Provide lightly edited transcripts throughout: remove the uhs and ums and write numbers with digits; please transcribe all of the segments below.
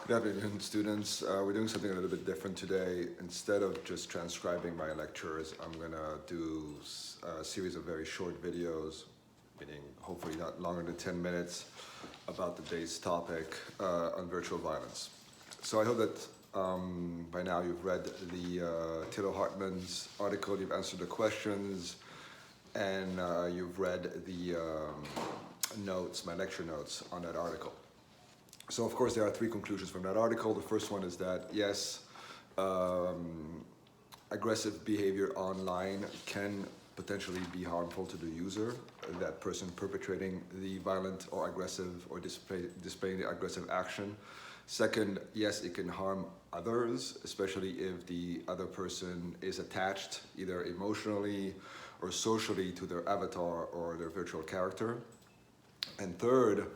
Good afternoon, students. We're doing something a little bit different today. Instead of just transcribing my lectures, I'm gonna do a series of very short videos, meaning hopefully not longer than 10 minutes, about the day's topic on virtual violence. So I hope that by now you've read the Tilo Hartmann's article, you've answered the questions, and you've read the notes, my lecture notes on that article. So of course there are three conclusions from that article. The first one is that yes, aggressive behavior online can potentially be harmful to the user, that person perpetrating the violent or aggressive or displaying the aggressive action. Second, yes, it can harm others, especially if the other person is attached either emotionally or socially to their avatar or their virtual character. And third,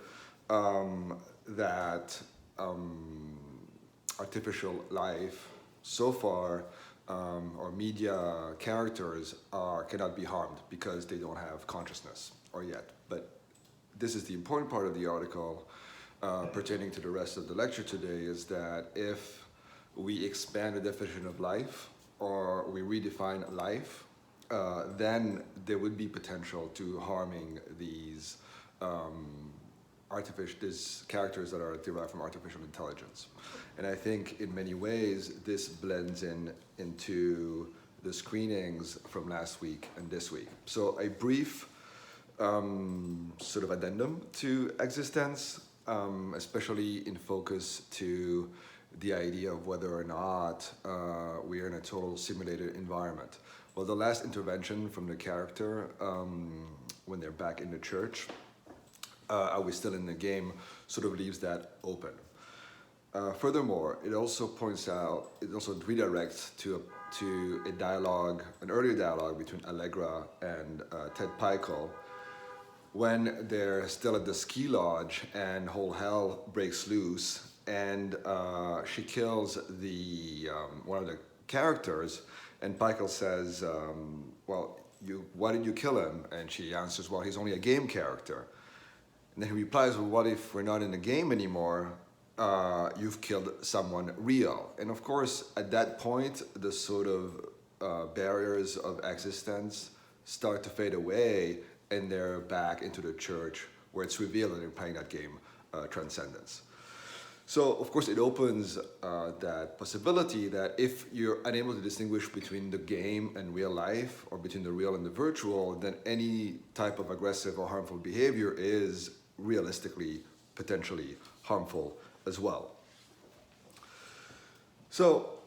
that artificial life so far or media characters cannot be harmed because they don't have consciousness or yet. But this is the important part of the article pertaining to the rest of the lecture today, is that if we expand the definition of life or we redefine life, then there would be potential to harming these these characters that are derived from artificial intelligence. And I think in many ways this blends into the screenings from last week and this week. So a brief sort of addendum to eXistenZ, especially in focus to the idea of whether or not we are in a total simulated environment. Well, the last intervention from the character when they're back in the church, are we still in the game, sort of leaves that open. Furthermore, it also points out, it also redirects to a dialogue, an earlier dialogue between Allegra and Ted Peichel, when they're still at the ski lodge and whole hell breaks loose, and she kills the one of the characters, and Peichel says, well, why did you kill him? And she answers, well, he's only a game character. And then he replies, well, what if we're not in the game anymore? You've killed someone real. And of course, at that point, the sort of barriers of eXistenZ start to fade away, and they're back into the church where it's revealed that they're playing that game, Transcendence. So, of course, it opens that possibility that if you're unable to distinguish between the game and real life, or between the real and the virtual, then any type of aggressive or harmful behavior is realistically, potentially harmful as well. So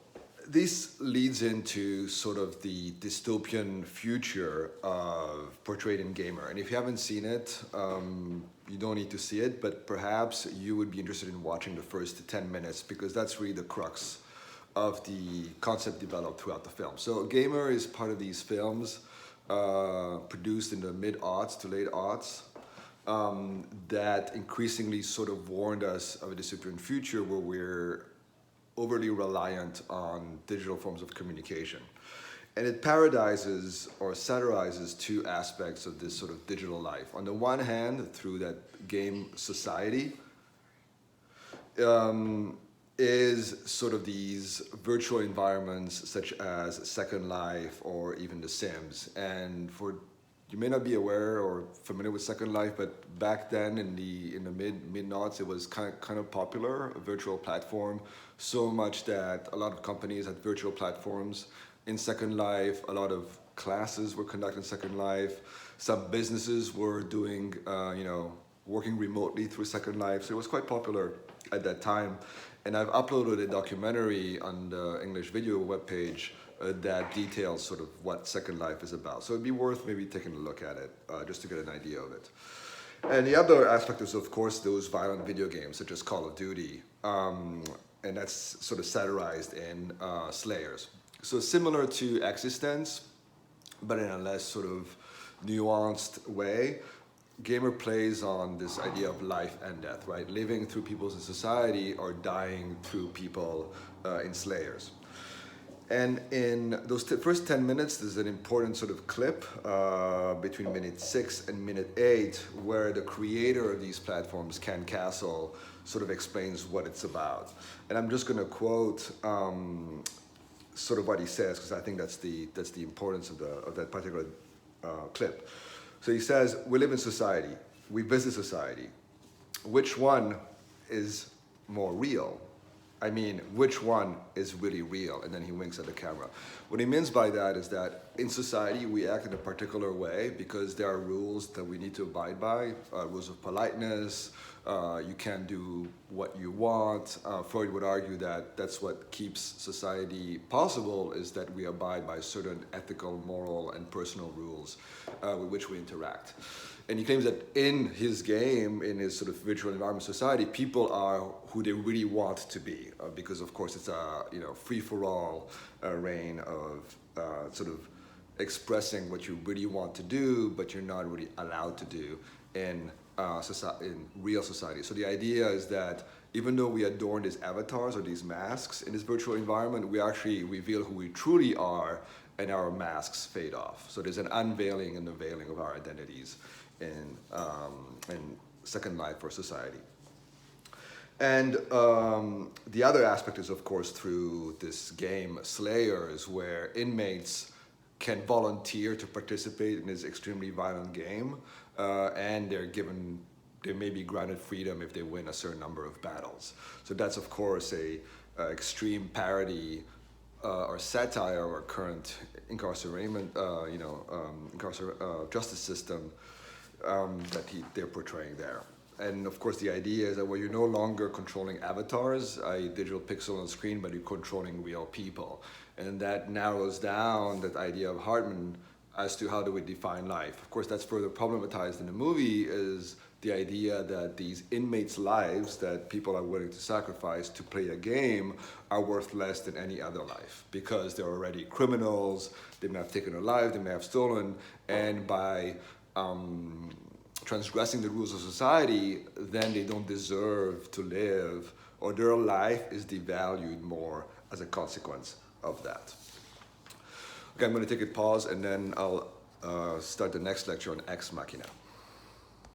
this leads into sort of the dystopian future of portrayed in Gamer. And if you haven't seen it, you don't need to see it, but perhaps you would be interested in watching the first 10 minutes, because that's really the crux of the concept developed throughout the film. So Gamer is part of these films produced in the mid-aughts to late aughts, that increasingly sort of warned us of a dystopian future where we're overly reliant on digital forms of communication. And it parodizes or satirizes two aspects of this sort of digital life. On the one hand, through that game society, is sort of these virtual environments such as Second Life or even The Sims. And you may not be aware or familiar with Second Life, but back then in the mid-noughts, it was kind of popular, a virtual platform, so much that a lot of companies had virtual platforms in Second Life. A lot of classes were conducted in Second Life. Some businesses were doing, working remotely through Second Life. So it was quite popular at that time. And I've uploaded a documentary on the English video webpage that details sort of what Second Life is about. So it'd be worth maybe taking a look at it, just to get an idea of it. And the other aspect is, of course, those violent video games, such as Call of Duty. And that's sort of satirized in Slayers. So similar to eXistenZ, but in a less sort of nuanced way, Gamer plays on this idea of life and death, right? Living through people in society or dying through people in Slayers. And in those first 10 minutes, there's an important sort of clip between minute 6 and minute 8, where the creator of these platforms, Ken Castle, sort of explains what it's about. And I'm just going to quote sort of what he says, because I think that's the importance of that particular clip. So he says, "We live in society. We visit society. Which one is more real? I mean, which one is really real?" And then he winks at the camera. What he means by that is that in society, we act in a particular way because there are rules that we need to abide by, rules of politeness. You can't do what you want. Freud would argue that that's what keeps society possible, is that we abide by certain ethical, moral, and personal rules with which we interact. And he claims that in his game, in his sort of virtual environment society, people are who they really want to be, because of course it's a free-for-all reign of sort of expressing what you really want to do, but you're not really allowed to do in real society. So the idea is that even though we adorn these avatars or these masks in this virtual environment, we actually reveal who we truly are, and our masks fade off. So there's an unveiling and the veiling of our identities in Second Life or society. And the other aspect is, of course, through this game Slayers, where inmates can volunteer to participate in this extremely violent game, and they may be granted freedom if they win a certain number of battles. So that's, of course, a extreme parody or satire of our current justice system that they're portraying there. And of course, the idea is that you're no longer controlling avatars, a digital pixel on screen, but you're controlling real people. And that narrows down that idea of Hartmann as to how do we define life. Of course, that's further problematized in the movie, is the idea that these inmates' lives that people are willing to sacrifice to play a game are worth less than any other life, because they're already criminals, they may have taken a life, they may have stolen, and by transgressing the rules of society, then they don't deserve to live, or their life is devalued more as a consequence of that. Okay, I'm going to take a pause, and then I'll start the next lecture on Ex Machina.